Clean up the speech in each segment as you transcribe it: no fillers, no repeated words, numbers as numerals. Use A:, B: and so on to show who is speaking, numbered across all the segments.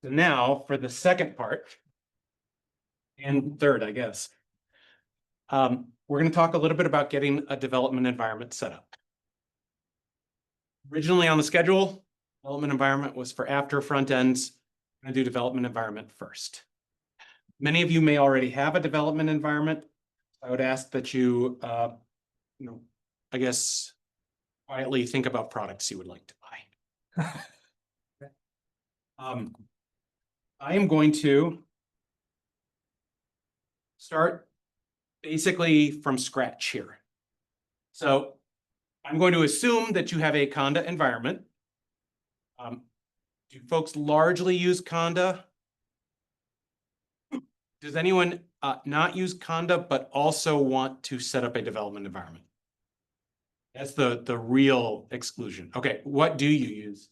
A: So now for the second part and third, I guess. We're going to talk a little bit about getting a development environment set up. Originally on the schedule, development environment was for after front ends. I'm going to do development environment first. Many of you may already have a development environment. I would ask that you, I guess, quietly think about products you would like to buy. I am going to start basically from scratch here. So I'm going to assume that you have a Conda environment. Do folks largely use Conda? Does anyone not use Conda but also want to set up a development environment? That's the real exclusion. Okay, what do you use?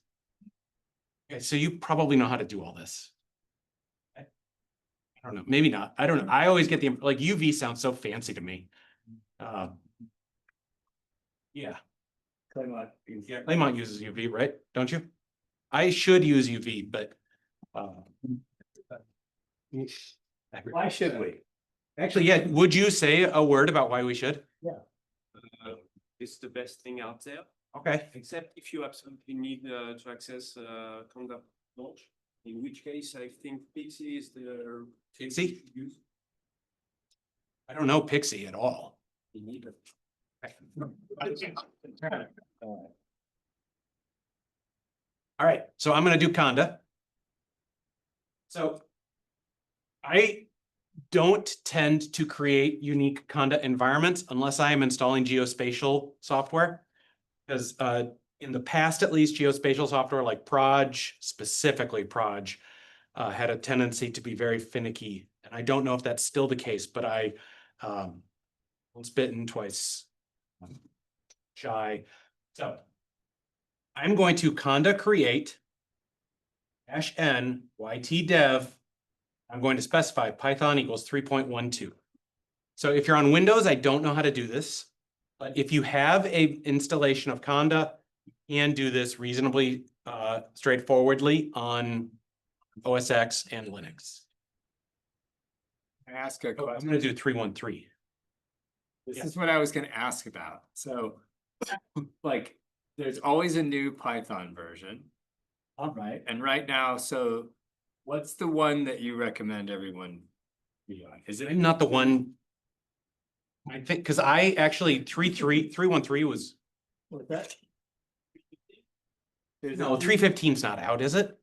A: Okay, so you probably know how to do all this. I don't know, maybe not. I don't know. I always get like UV sounds so fancy to me. Yeah. Claymont uses UV, right? Don't you? I should use UV, but
B: why should we?
A: Actually, yeah. Would you say a word about why we should?
B: Yeah.
C: It's the best thing out there,
A: Okay.
C: except if you absolutely need to access Conda launch, in which case I think Pixie is the
A: Pixie?
C: use.
A: I don't know Pixie at all.
C: You need it.
A: All right, so I'm going to do Conda. So I don't tend to create unique Conda environments unless I am installing geospatial software. Because in the past, at least, geospatial software like Proj, specifically Proj, had a tendency to be very finicky. And I don't know if that's still the case, but I once bitten, twice shy. So I'm going to Conda create -n ytdev. I'm going to specify Python equals 3.12. So if you're on Windows, I don't know how to do this, but if you have a installation of Conda, you can do this reasonably straightforwardly on OS X and Linux.
B: I ask a
A: I'm
B: question.
A: going to do 3.13.
B: This is what I was going to ask about. So, like, there's always a new Python version. All right. And right now, so what's the one that you recommend everyone be on? Is it
A: not the one? I think because I actually 3.13 was.
B: What's that?
A: No, 3.15's not out, is it?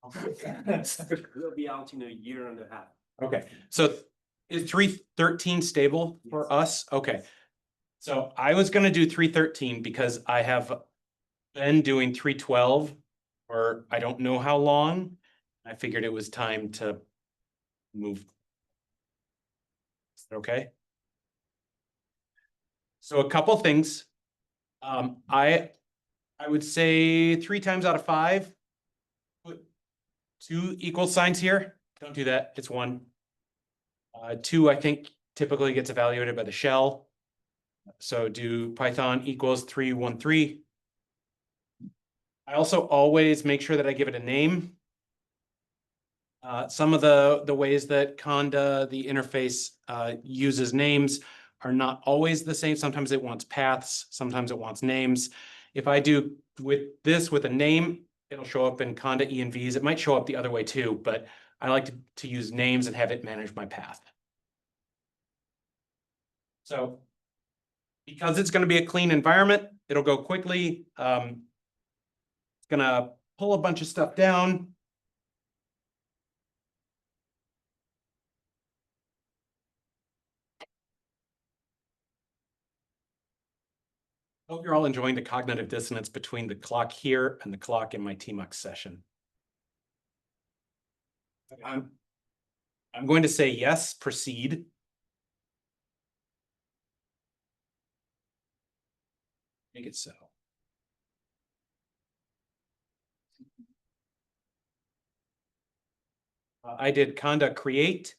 C: It'll be out in a year and a half.
A: Okay, so is 3.13 stable for us? Okay. So I was gonna do 3.13 because I have been doing 3.12 for I don't know how long. I figured it was time to move. Is that okay? So a couple things. I would say 3 times out of 5, put 2 equal signs here. Don't do that, it's 1. 2, I think, typically gets evaluated by the shell. So do Python equals 3.13. I also always make sure that I give it a name. Some of the ways that Conda, the interface, uses names are not always the same. Sometimes it wants paths, sometimes it wants names. If I do with this with a name, it'll show up in Conda envs. It might show up the other way too, but I like to use names and have it manage my path. So because it's going to be a clean environment, it'll go quickly. It's going to pull a bunch of stuff down. Hope you're all enjoying the cognitive dissonance between the clock here and the clock in my TMUX session. I'm going to say yes, proceed. Make it so. I did Conda create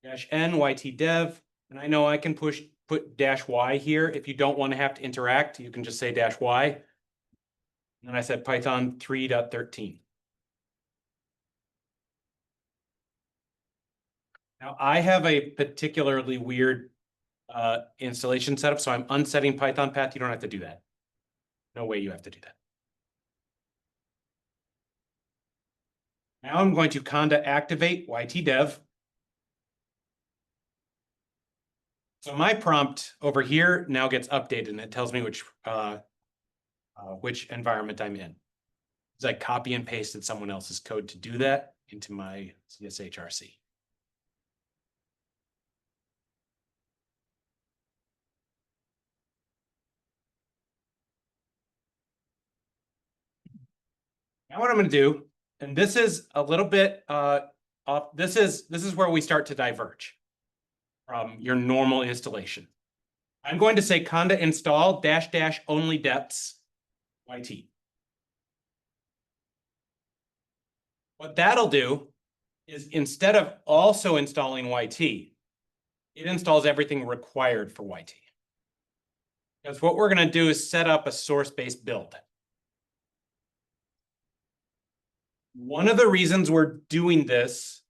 A: -n ytdev, and I know I can put -y here. If you don't want to have to interact, you can just say -y. And then I said Python 3.13. Now I have a particularly weird installation setup, so I'm unsetting Python path. You don't have to do that. No way you have to do that. Now I'm going to conda activate YT-dev. So my prompt over here now gets updated and it tells me which environment I'm in. Because I copy and pasted someone else's code to do that into my CSHRC. Now what I'm going to do, and this is a little bit this is where we start to diverge from your normal installation. I'm going to say conda install -- only depths YT. What that'll do is instead of also installing YT, it installs everything required for YT. Because what we're going to do is set up a source-based build. One of the reasons we're doing this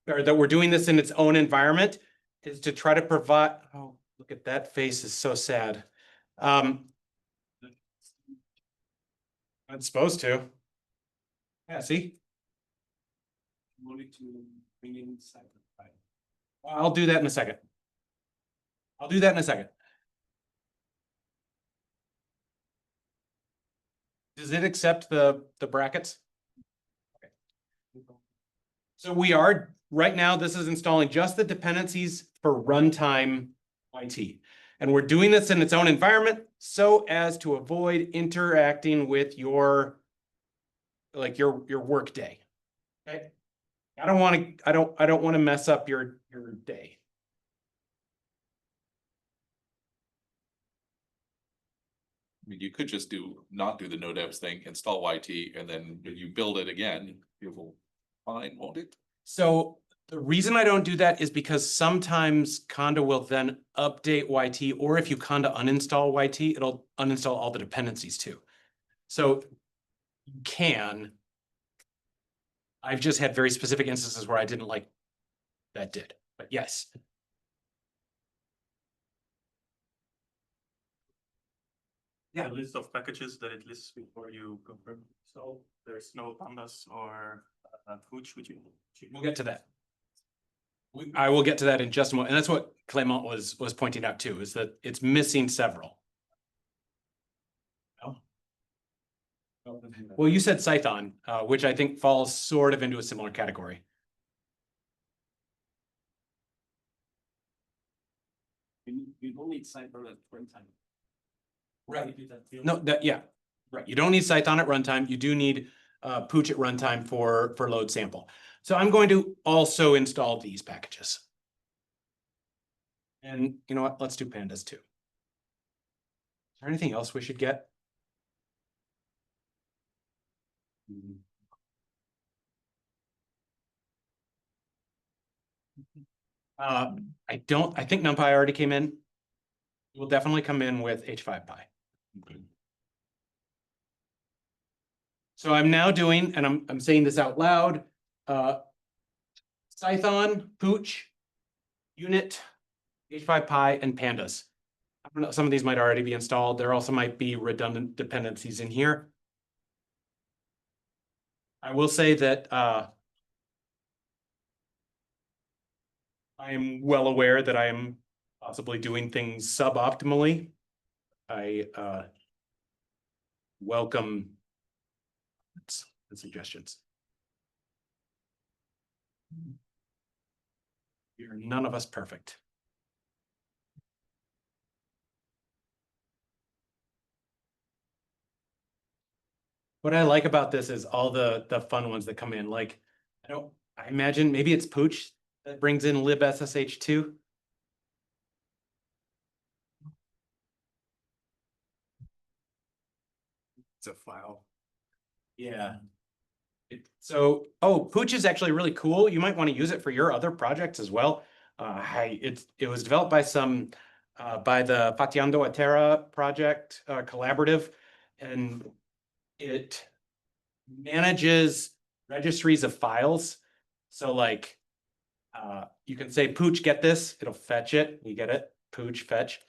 A: or that we're doing this in its own environment is to try to provide, oh, look at that face, is so sad. It's supposed to. Yeah, see?
C: Wanted to bring in cyber.
A: I'll do that in a second. I'll do that in a second. Does it accept the brackets? Okay. So we are, right now, this is installing just the dependencies for runtime YT. And we're doing this in its own environment so as to avoid interacting with your work day. Okay. I don't want to mess up your day.
D: I mean, you could just not do the no devs thing, install YT, and then when you build it again, it will fine, won't it?
A: So the reason I don't do that is because sometimes Conda will then update YT, or if you Conda uninstall YT, it'll uninstall all the dependencies too. So you can. I've just had very specific instances where I didn't like that did, but yes.
E: Yeah, a list of packages that it lists before you confirm. So there's no pandas or Pooch, which
A: We'll get to that. I will get to that in just a moment. And that's what Clément was pointing out too, is that it's missing several. No? Well, you said Python, which I think falls sort of into a similar category.
C: You don't need cyber at runtime.
A: Right. No, yeah, right. You don't need Python at runtime. You do need Pooch at runtime for load sample. So I'm going to also install these packages. And you know what? Let's do pandas too. Is there anything else we should get? I think NumPy already came in. It will definitely come in with H5Py.
D: Okay.
A: So I'm now doing, and I'm saying this out loud, Python, Pooch, Unit, H5Py, and pandas. I don't know, some of these might already be installed. There also might be redundant dependencies in here. I will say that I am well aware that I am possibly doing things suboptimally. I welcome the suggestions. We are none of us perfect. What I like about this is all the fun ones that come in. Like, I imagine maybe it's Pooch that brings in libssh2.
B: It's a file.
A: Yeah. Pooch is actually really cool. You might want to use it for your other projects as well. It was developed by by the Fatiando a Terra project collaborative, and it manages registries of files. So like You can say pooch, get this, it'll fetch it, you get it, pooch, fetch.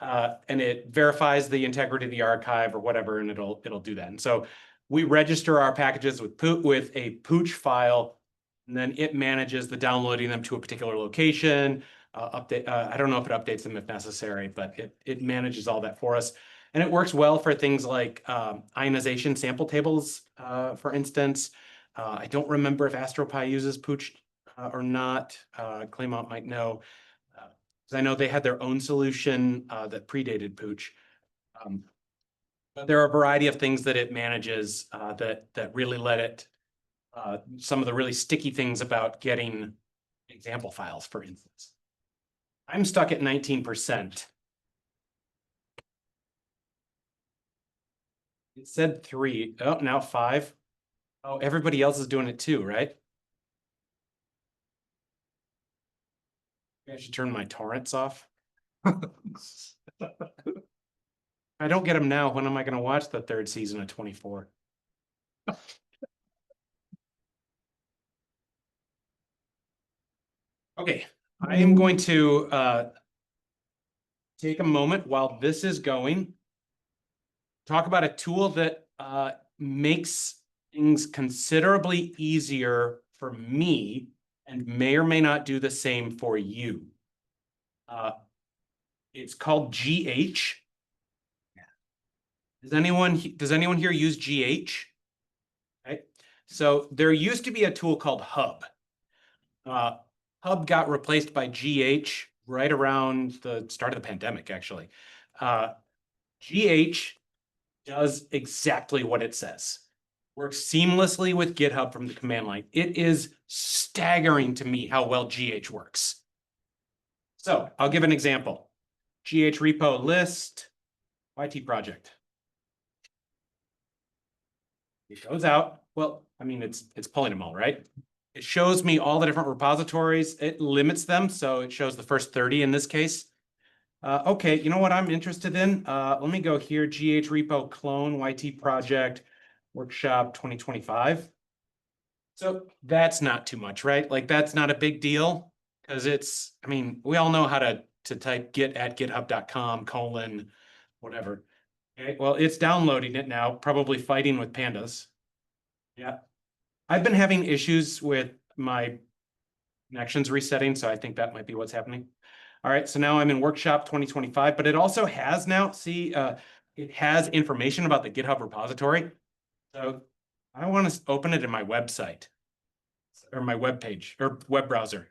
A: And it verifies the integrity of the archive or whatever, and it'll do that. And so we register our packages with a pooch file, and then it manages the downloading them to a particular location. Update. I don't know if it updates them if necessary, but it manages all that for us. And it works well for things like ionization sample tables, for instance. I don't remember if AstroPi uses pooch or not. Claymont might know. Because I know they had their own solution that predated pooch. But there are a variety of things that it manages that really let it, some of the really sticky things about getting example files, for instance. I'm stuck at 19%. It said 3. Oh, now 5. Oh, everybody else is doing it too, right? Maybe I should turn my torrents off. If I don't get them now, when am I going to watch the 3rd season of 24? Okay, I am going to take a moment while this is going, talk about a tool that makes things considerably easier for me and may or may not do the same for you. It's called GH. Does anyone here use GH? Okay. So there used to be a tool called Hub. Hub got replaced by GH right around the start of the pandemic, actually. GH does exactly what it says. Works seamlessly with GitHub from the command line. It is staggering to me how well GH works. So I'll give an example. GH repo list, YT project. It goes out. Well, I mean, it's pulling them all, right? It shows me all the different repositories. It limits them, so it shows the first 30 in this case. Okay, you know what I'm interested in? Let me go here, GH repo clone YT project workshop 2025. So that's not too much, right? Like that's not a big deal because it's, I mean, we all know how to type git at github.com : whatever. Okay, well, it's downloading it now, probably fighting with pandas. Yeah. I've been having issues with my connections resetting, so I think that might be what's happening. All right, so now I'm in workshop 2025, but it also has now, see, it has information about the GitHub repository. So I want to open it in my website or my web page or web browser.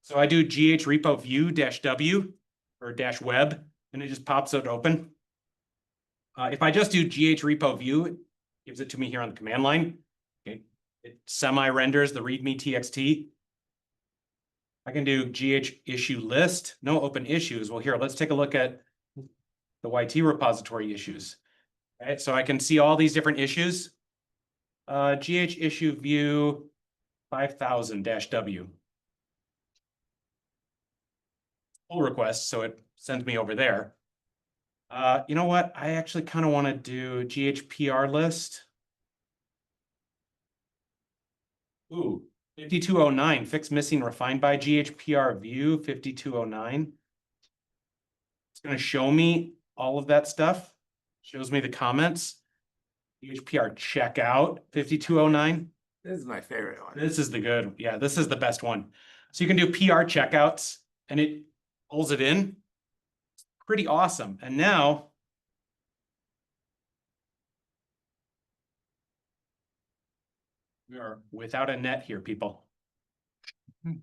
A: So I do gh repo view -w or -web, and it just pops it open. If I just do gh repo view, it gives it to me here on the command line. Okay, it semi-renders the README TXT. I can do gh issue list, no open issues. Well, here, let's take a look at the YT repository issues. All right, so I can see all these different issues. GH issue view 5000-W. Pull request, so it sends me over there. You know what? I actually kind of want to do GHPR list. Ooh, 5209, fix missing refined by GHPR view 5209. It's going to show me all of that stuff. Shows me the comments. GHPR checkout 5209.
B: This is my favorite one.
A: This is the good. Yeah, this is the best one. So you can do PR checkouts and it pulls it in. It's pretty awesome. And now we are without a net here, people. Here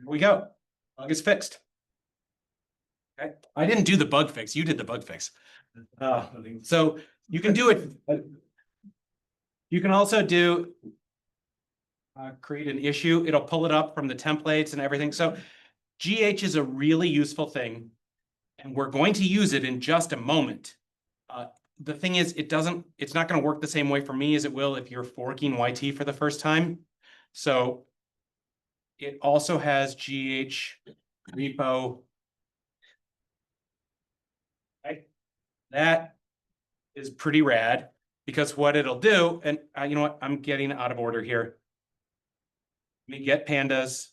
A: we go. Bug is fixed. Okay. I didn't do the bug fix. You did the bug fix. So you can do it. You can also do create an issue. It'll pull it up from the templates and everything. So GH is a really useful thing, and we're going to use it in just a moment. The thing is, it's not going to work the same way for me as it will if you're forking YT for the first time. So it also has GH repo. Right? That is pretty rad. Because what it'll do, and you know what, I'm getting out of order here. Let me get pandas.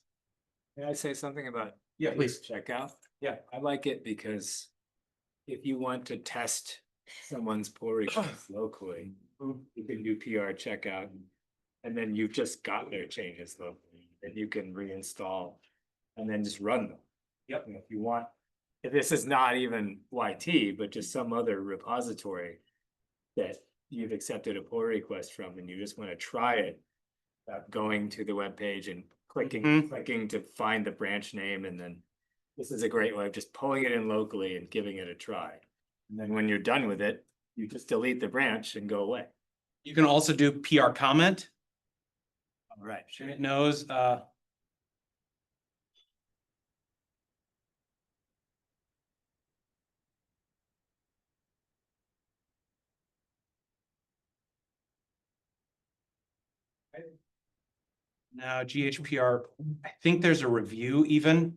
B: Can I say something about?
A: Yeah, please.
B: Checkout?
A: Yeah.
B: I like it because if you want to test someone's pull request locally, you can do PR checkout. And then you've just got their changes locally, and you can reinstall and then just run them.
A: Yep.
B: And if you want, if this is not even YT, but just some other repository that you've accepted a pull request from and you just want to try it, going to the web page and clicking to find the branch name, and then this is a great way of just pulling it in locally and giving it a try. And then when you're done with it, you just delete the branch and go away.
A: You can also do PR comment.
B: All right,
A: And it knows, now GHPR, I think there's a review even.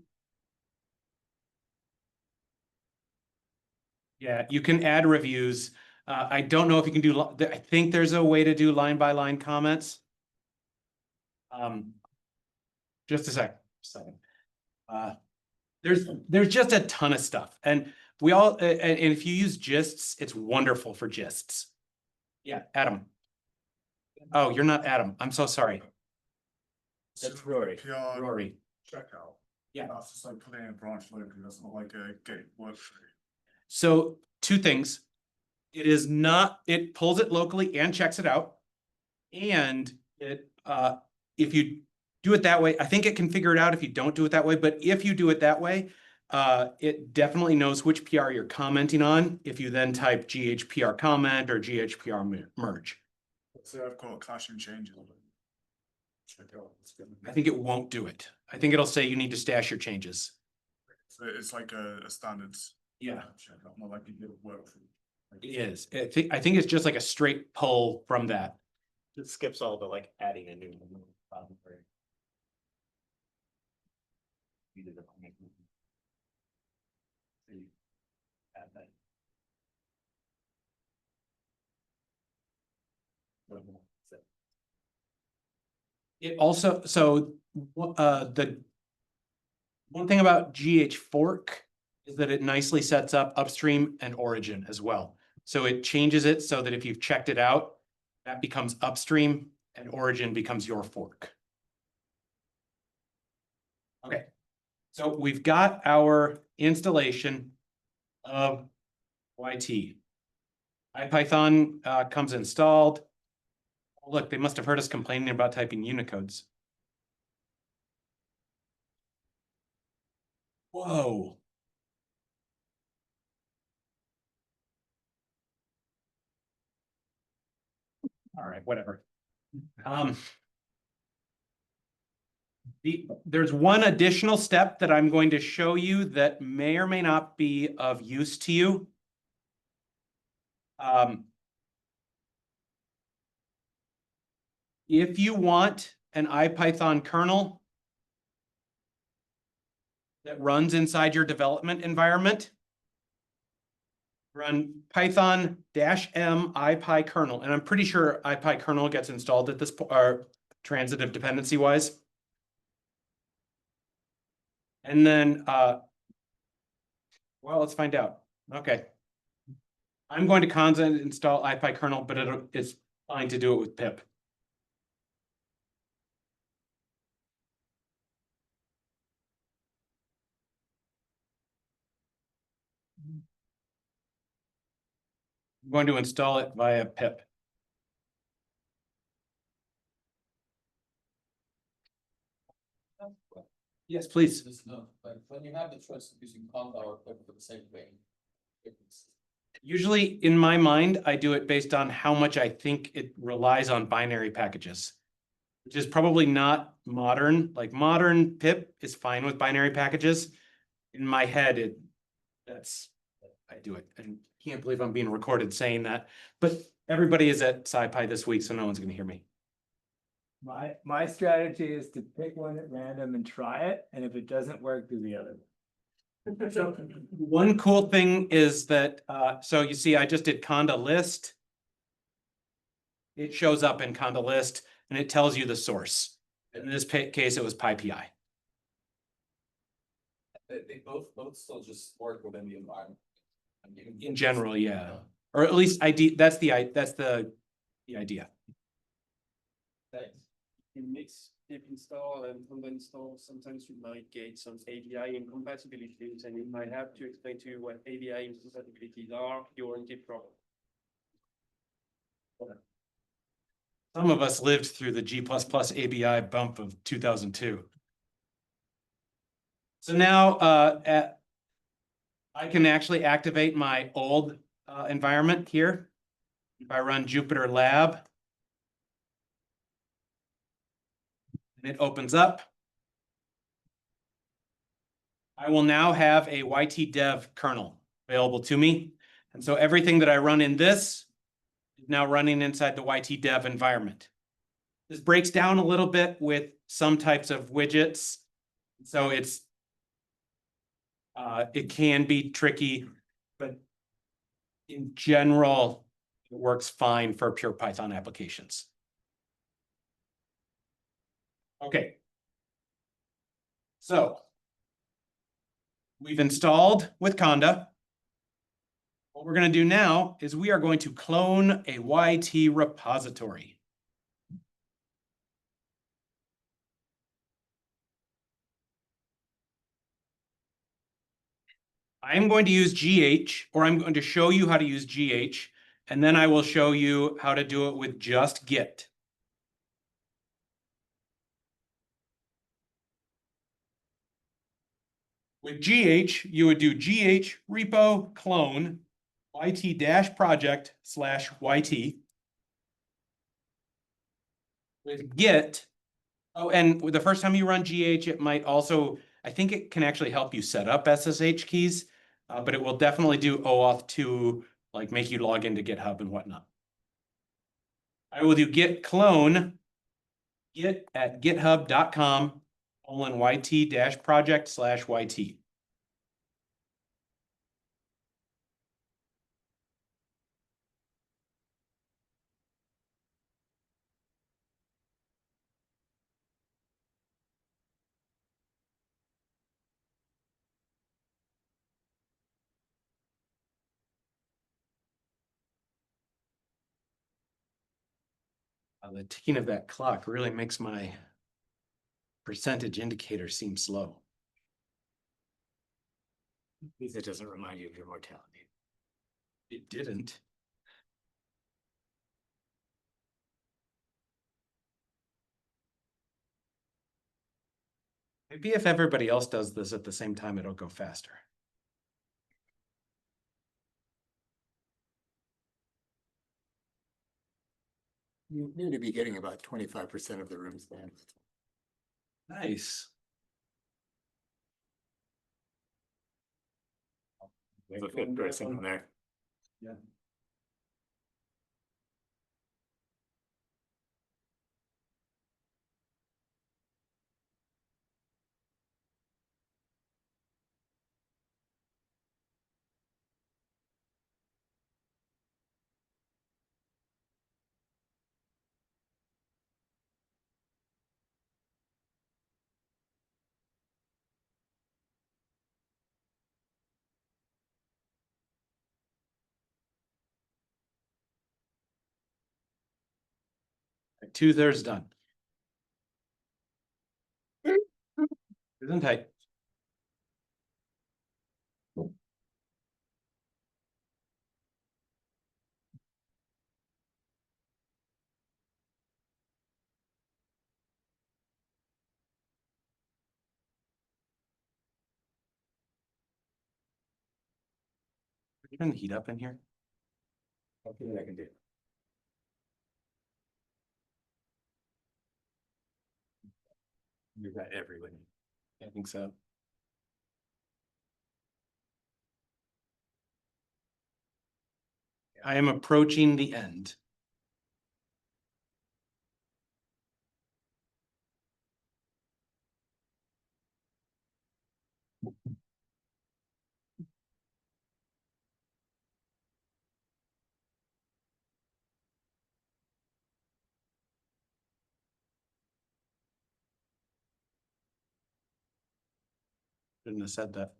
A: Yeah, you can add reviews. I don't know if you can do, I think there's a way to do line by line comments. Just a second. There's just a ton of stuff, and we all, and if you use gists, it's wonderful for gists. Yeah, Adam. Oh, you're not Adam. I'm so sorry.
B: That's Rory.
F: PR
A: Rory.
F: checkout.
A: Yeah.
F: That's just like putting a branch locally. That's not like a gate workflow.
A: So two things. It is not, it pulls it locally and checks it out. And it, if you do it that way, I think it can figure it out if you don't do it that way, but if you do it that way, it definitely knows which PR you're commenting on if you then type GHPR comment or GHPR merge.
F: So I've got clashing changes.
A: I think it won't do it. I think it'll say you need to stash your changes.
F: So it's like a standards.
A: Yeah.
F: Checkout, not like a workflow.
A: It is. I think it's just like a straight pull from that.
E: It skips all the like adding a new.
A: It also, so, the one thing about GH fork is that it nicely sets up upstream and origin as well. So it changes it so that if you've checked it out, that becomes upstream and origin becomes your fork. Okay, so we've got our installation of YT. IPython comes installed. Look, they must have heard us complaining about typing Unicodes. Whoa. All right, whatever. There's one additional step that I'm going to show you that may or may not be of use to you. If you want an IPython kernel that runs inside your development environment, run Python -m ipykernel, and I'm pretty sure ipykernel gets installed at this point, or transitive dependency wise. And then, well, let's find out. Okay. I'm going to const install ipykernel, but it's fine to do it with pip. I'm going to install it via pip. Yes, please.
G: Like when you have the choice of using Conda or pip for the same thing.
A: Usually in my mind, I do it based on how much I think it relies on binary packages, which is probably not modern. Like modern pip is fine with binary packages. In my head, I do it. And can't believe I'm being recorded saying that, but everybody is at SciPy this week, so no one's gonna hear me.
B: My strategy is to pick one at random and try it, and if it doesn't work, do the other.
A: So one cool thing is that, so you see, I just did conda list. it shows up in Conda list and it tells you the source. In this case, it was PyPI.
G: They both still just work within the environment.
A: In general, yeah. Or at least ID, that's the idea.
G: Thanks.
C: In mix pip install and Conda install, sometimes you might get some ABI incompatibilities, and you might have to explain to you what ABI incompatibilities are during Git problem.
A: Some of us lived through the G++ ABI bump of 2002. So now I can actually activate my old environment here. If I run Jupyter Lab, and it opens up. I will now have a YT dev kernel available to me. And so everything that I run in this is now running inside the YT dev environment. This breaks down a little bit with some types of widgets. So it can be tricky, but in general, it works fine for pure Python applications. Okay. So we've installed with Conda. What we're going to do now is we are going to clone a YT repository. I'm going to use GH, or I'm going to show you how to use GH, and then I will show you how to do it with just Git. With GH, you would do GH repo clone YT-project/YT. With Git, oh, and the first time you run GH, it might also, I think it can actually help you set up SSH keys, but it will definitely do OAuth to like make you log into GitHub and whatnot. I will do git clone git at github.com:YT-project/YT. The ticking of that clock really makes my percentage indicator seem slow.
B: At least it doesn't remind you of your mortality.
A: It didn't. Maybe if everybody else does this at the same time, it'll go faster.
B: You need to be getting about 25% of the room's bandwidth.
A: Nice.
B: The fifth person on there.
A: Yeah. Two-thirds done. Isn't tight. Turn the heat up in here.
B: Okay, I can do.
A: You've got everyone. I think so. I am approaching the end. Shouldn't have said that.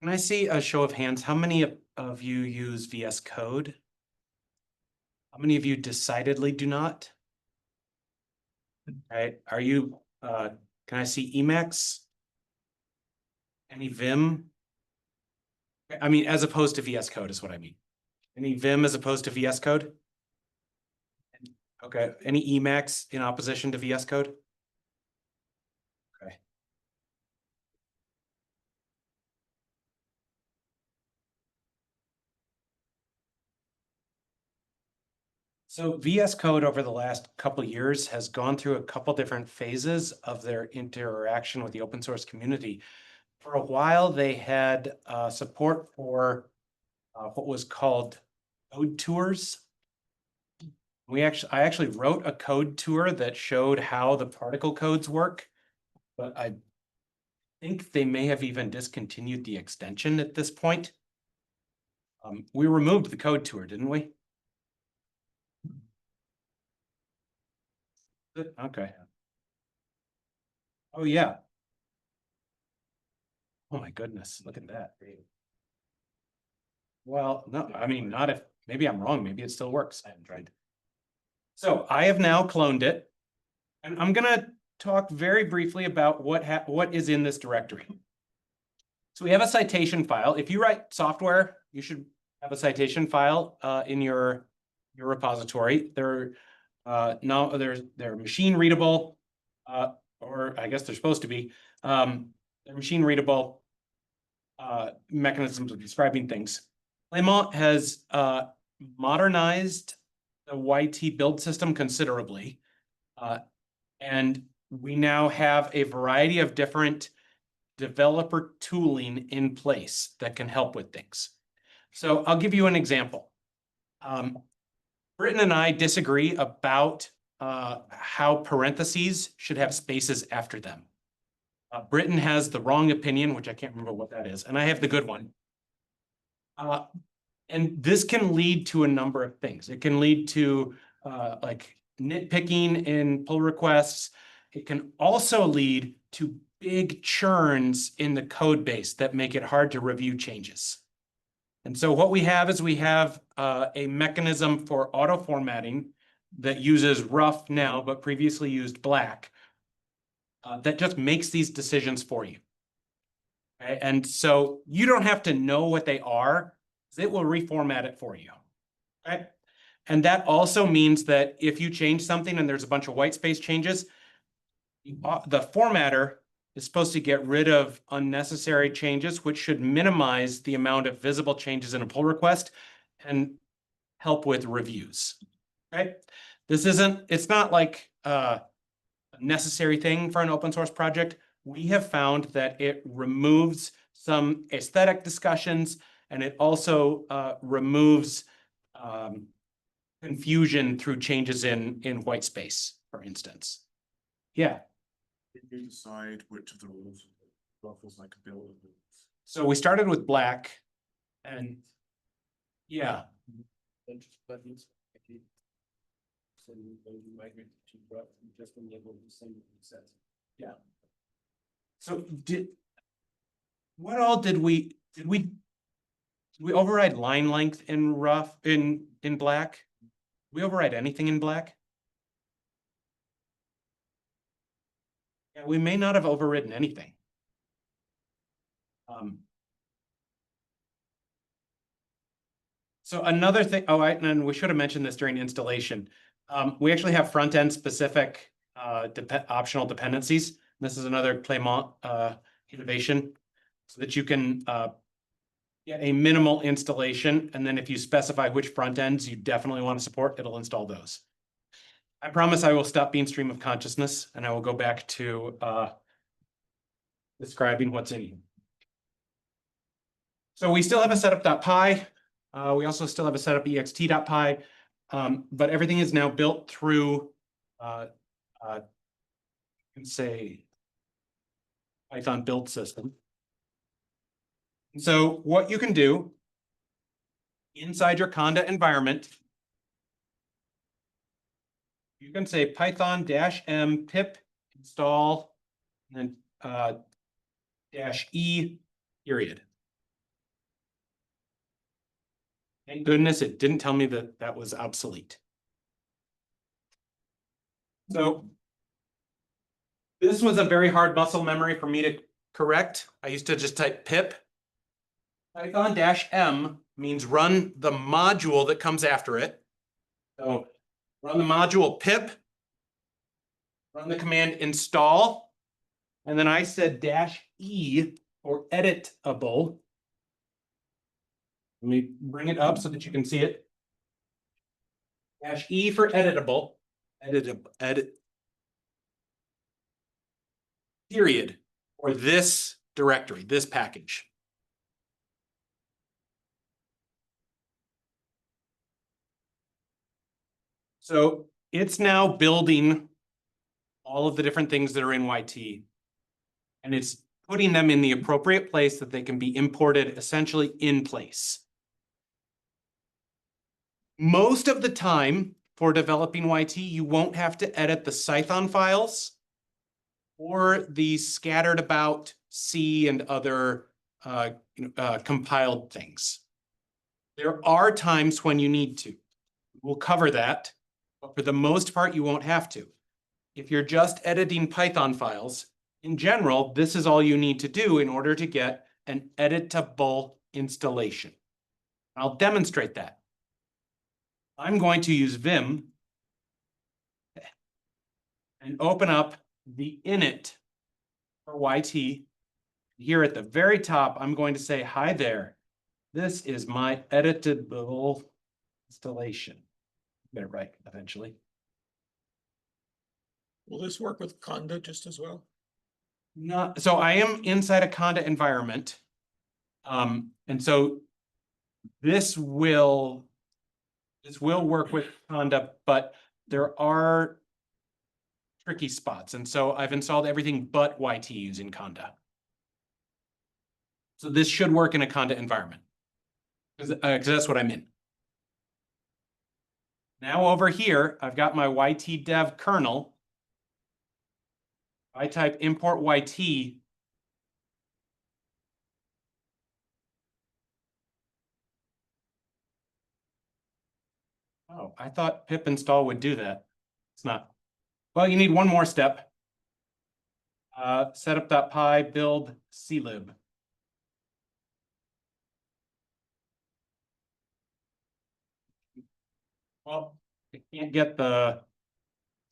A: Can I see a show of hands? How many of you use VS Code? How many of you decidedly do not? Right, are you, can I see Emacs? Any Vim? I mean, as opposed to VS Code is what I mean. Any Vim as opposed to VS Code? Okay, any Emacs in opposition to VS Code? Okay. So VS Code over the last couple of years has gone through a couple different phases of their interaction with the open source community. For a while, they had support for what was called code tours. I actually wrote a code tour that showed how the particle codes work, but I think they may have even discontinued the extension at this point. We removed the code tour, didn't we? Okay. Oh, yeah. Oh, my goodness, look at that. Well, no, I mean, not if, maybe I'm wrong, maybe it still works. I haven't tried. So I have now cloned it, and I'm gonna talk very briefly about what is in this directory. So we have a citation file. If you write software, you should have a citation file in your repository. They're machine readable, or I guess they're supposed to be. They're machine readable mechanisms of describing things. Clément has modernized the YT build system considerably. And we now have a variety of different developer tooling in place that can help with things. So I'll give you an example. Britton and I disagree about how parentheses should have spaces after them. Britton has the wrong opinion, which I can't remember what that is, and I have the good one. And this can lead to a number of things. It can lead to like nitpicking in pull requests. It can also lead to big churns in the code base that make it hard to review changes. And so what we have is we have a mechanism for auto formatting that uses rough now, but previously used black, that just makes these decisions for you. Okay? And so you don't have to know what they are. It will reformat it for you. Okay? And that also means that if you change something and there's a bunch of white space changes, the formatter is supposed to get rid of unnecessary changes, which should minimize the amount of visible changes in a pull request and help with reviews. Okay? It's not like a necessary thing for an open source project. We have found that it removes some aesthetic discussions, and it also removes confusion through changes in white space, for instance. Yeah.
F: Did you decide which of the rules was like a build?
A: So we started with black, and yeah.
C: Then just buttons. Okay. So when you migrate to rough, you just enable the same set.
A: Yeah. So what all did we override line length in rough in black? We override anything in black? Yeah, we may not have overridden anything. So another thing, and we should have mentioned this during installation. We actually have front end specific optional dependencies. This is another Clément innovation, so that you can get a minimal installation, and then if you specify which front ends you definitely want to support, it'll install those. I promise I will stop being stream of consciousness, and I will go back to describing what's in here. So we still have a setup.py. We also still have a setup ext.py, but everything is now built through, say, Python build system. So what you can do inside your Conda environment, you can say Python -m pip install and then -e period. Thank goodness it didn't tell me that that was obsolete. So this was a very hard muscle memory for me to correct. I used to just type pip. Python -m means run the module that comes after it. So run the module pip, run the command install, and then I said -e for editable. Let me bring it up so that you can see it. -e for editable, edit period, for this directory, this package. So it's now building all of the different things that are in YT. And it's putting them in the appropriate place that they can be imported essentially in place. Most of the time for developing YT, you won't have to edit the Python files or the scattered about C and other compiled things. There are times when you need to. We'll cover that, but for the most part, you won't have to. If you're just editing Python files, in general, this is all you need to do in order to get an editable installation. I'll demonstrate that. I'm going to use Vim and open up the init for YT. Here at the very top, I'm going to say, hi there. This is my editable installation. Get it right eventually.
F: Will this work with Conda just as well?
A: Not, so I am inside a Conda environment. And so this will work with Conda, but there are tricky spots. And so I've installed everything but YT using Conda. So this should work in a Conda environment because that's what I'm in. Now over here, I've got my YT dev kernel. I type import YT. Oh, I thought pip install would do that. It's not. Well, you need one more step. Setup.py build clib. Well, I can't get the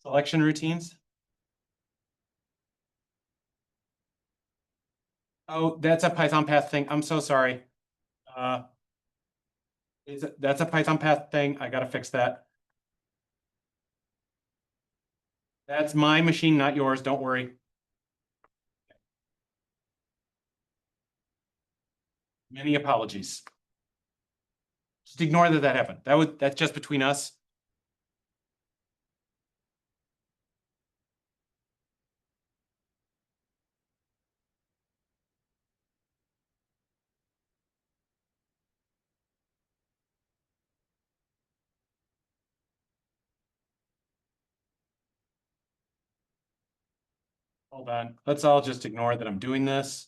A: selection routines. Oh, that's a Python path thing. I'm so sorry. That's a Python path thing. I gotta fix that. That's my machine, not yours. Don't worry. Many apologies. Just ignore that happened. That's just between us. Hold on. Let's all just ignore that I'm doing this.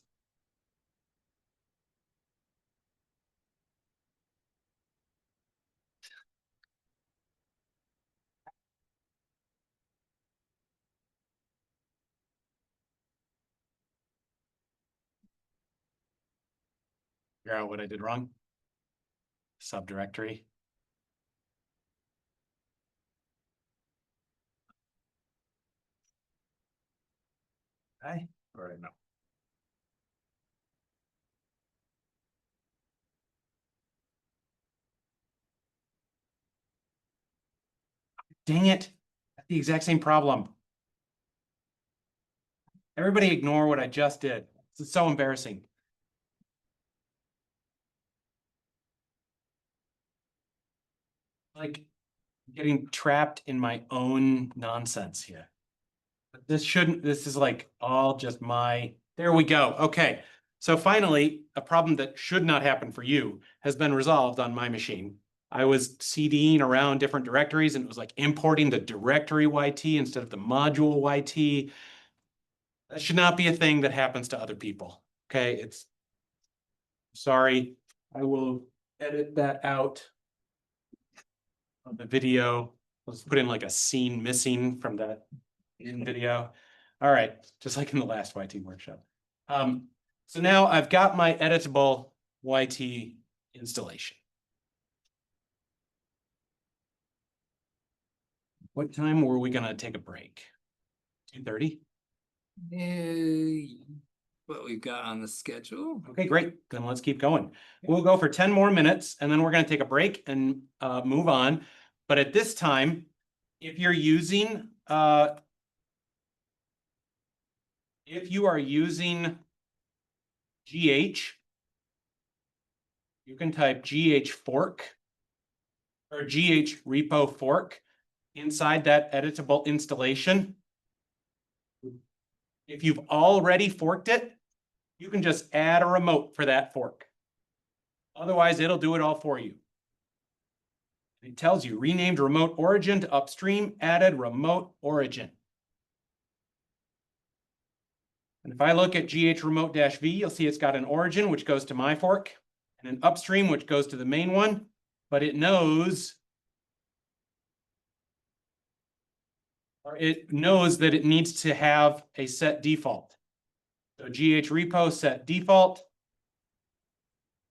A: Figure out what I did wrong. Subdirectory. I already know. Dang it. That's the exact same problem. Everybody ignore what I just did. It's so embarrassing. Like getting trapped in my own nonsense here. But this is like all just there we go. Okay. So finally, a problem that should not happen for you has been resolved on my machine. I was CDing around different directories and it was like importing the directory YT instead of the module YT. That should not be a thing that happens to other people. Okay, it's sorry. I will edit that out of the video. Let's put in like a scene missing from that in video. All right, just like in the last YT workshop. So now I've got my editable YT installation. What time were we gonna take a break? 2:30?
B: What we've got on the schedule.
A: Okay, great. Then let's keep going. We'll go for 10 more minutes and then we're gonna take a break and move on. But at this time, if you're using if you are using GH, you can type GH fork or GH repo fork inside that editable installation. If you've already forked it, you can just add a remote for that fork. Otherwise, it'll do it all for you. It tells you renamed remote origin to upstream, added remote origin. And if I look at GH remote -v, you'll see it's got an origin, which goes to my fork, and an upstream, which goes to the main one, but it knows, or it knows that it needs to have a set default. So GH repo set default.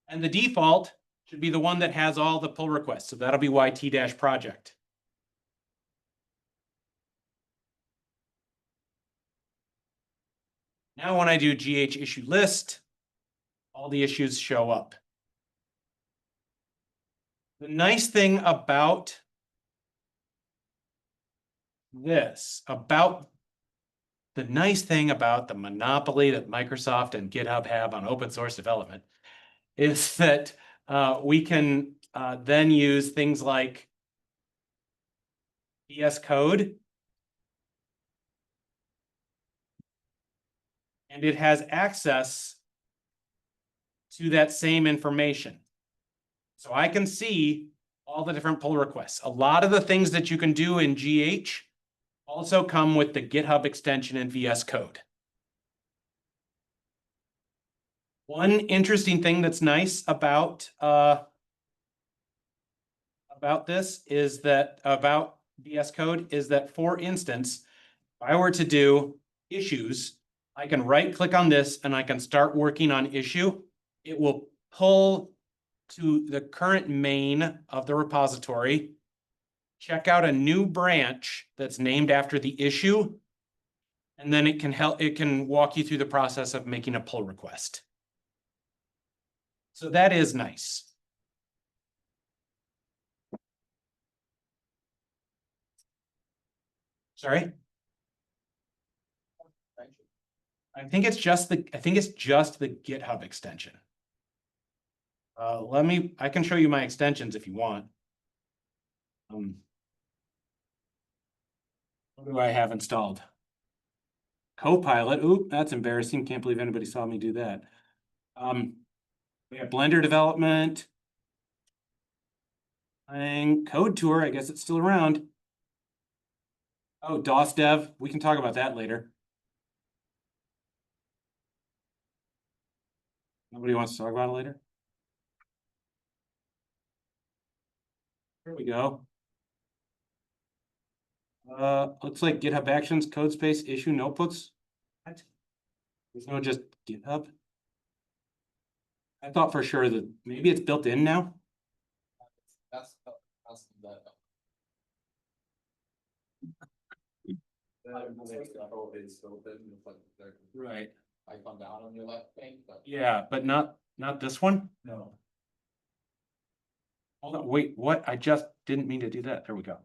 A: And the default should be the one that has all the pull requests. So that'll be YT-project. Now when I do GH issue list, all the issues show up. The nice thing about this, the nice thing about the monopoly that Microsoft and GitHub have on open source development is that we can then use things like VS Code. And it has access to that same information. So I can see all the different pull requests. A lot of the things that you can do in GH also come with the GitHub extension in VS Code. One interesting thing that's nice about this is that about VS Code is that, for instance, if I were to do issues, I can right click on this and I can start working on issue. It will pull to the current main of the repository, check out a new branch that's named after the issue, and then it can walk you through the process of making a pull request. So that is nice. Sorry? I think it's just the GitHub extension. I can show you my extensions if you want. What do I have installed? Copilot. Oop, that's embarrassing. Can't believe anybody saw me do that. We have Blender development. And Code Tour, I guess it's still around. Oh, DOS Dev. We can talk about that later. Nobody wants to talk about it later? Here we go. Looks like GitHub Actions, Codespace, issue notebooks. What? There's no just GitHub. I thought for sure that maybe it's built in now.
G: That's that.
A: Right.
G: Icon down on your left pane, but
A: Yeah, but not this one? No. Hold on, wait, what? I just didn't mean to do that. There we go.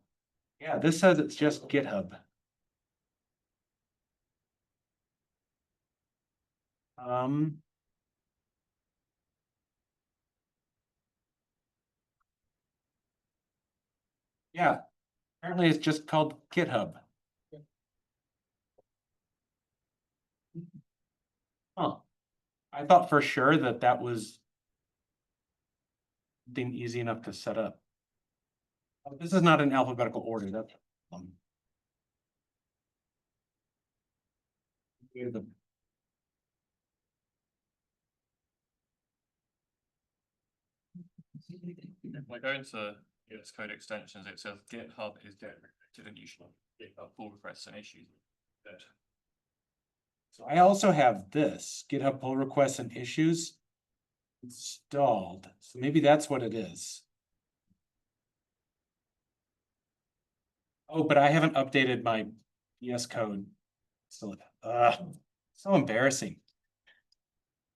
A: Yeah, this says it's just GitHub. Yeah, apparently it's just called GitHub. Huh. I thought for sure that that was something easy enough to set up. This is not in alphabetical order, that's. Here's the-
E: If I go into VS Code extensions, it says GitHub is deprecated and you should GitHub pull requests and issues. Good.
A: So I also have this GitHub pull requests and issues installed. So maybe that's what it is. Oh, but I haven't updated my VS Code. So embarrassing.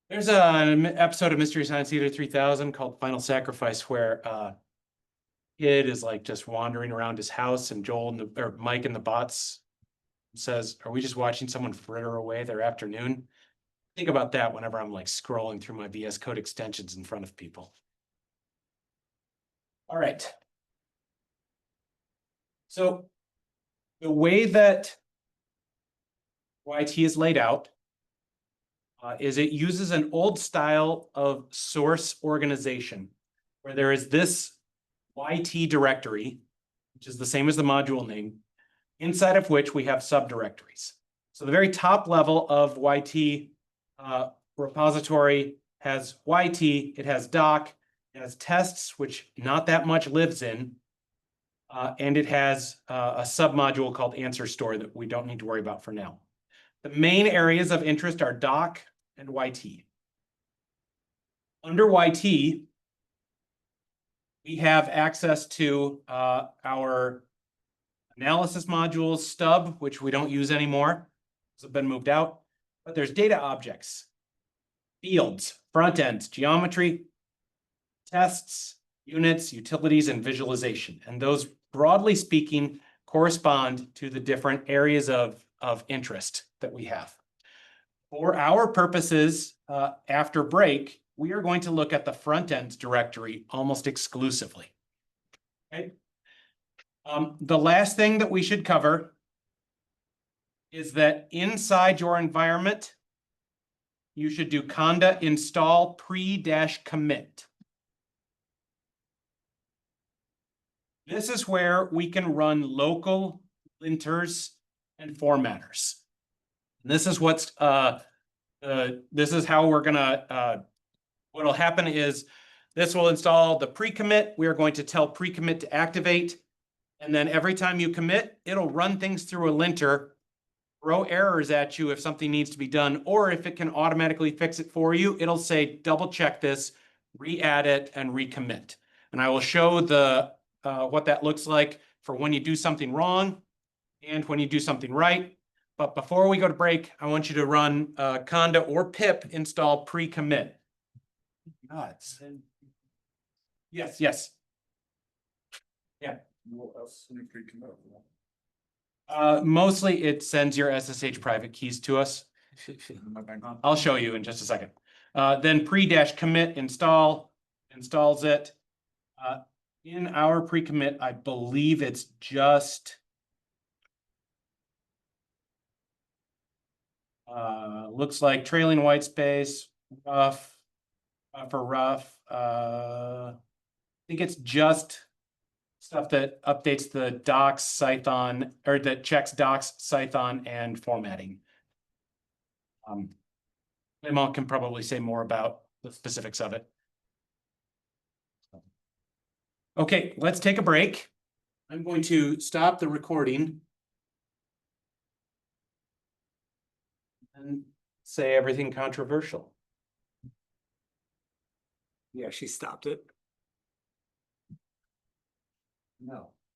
A: There's an episode of Mystery Science Theater 3000 called Final Sacrifice where kid is like just wandering around his house and Joel and or Mike and the bots says, are we just watching someone fritter away their afternoon? Think about that whenever I'm like scrolling through my VS Code extensions in front of people. All right. So the way that YT is laid out is it uses an old style of source organization where there is this YT directory, which is the same as the module name, inside of which we have subdirectories. So the very top level of YT repository has YT, it has doc, it has tests, which not that much lives in, and it has a submodule called answer store that we don't need to worry about for now. The main areas of interest are doc and YT. Under YT, we have access to our analysis modules, stub, which we don't use anymore, have been moved out, but there's data objects, fields, front ends, geometry, tests, units, utilities, and visualization. And those, broadly speaking, correspond to the different areas of interest that we have. For our purposes, after break, we are going to look at the front ends directory almost exclusively. Okay. The last thing that we should cover is that inside your environment, you should do conda install pre-commit. This is where we can run local linters and formatters. And this is what's this is how we're gonna what'll happen is this will install the pre-commit. We are going to tell pre-commit to activate. And then every time you commit, it'll run things through a linter, throw errors at you if something needs to be done, or if it can automatically fix it for you, it'll say double check this, re-add it, and recommit. And I will show the what that looks like for when you do something wrong and when you do something right. But before we go to break, I want you to run conda or pip install pre-commit. Yes, yes. Yeah. Mostly it sends your SSH private keys to us. I'll show you in just a second. Then pre-commit installs it. In our pre-commit, I believe it's just looks like trailing white space, rough, for rough. I think it's just stuff that updates the docs, Python, or that checks docs, Python, and formatting. Clément can probably say more about the specifics of it. Okay, let's take a break. I'm going to stop the recording and say everything controversial.
B: Yeah, she stopped it.
A: No.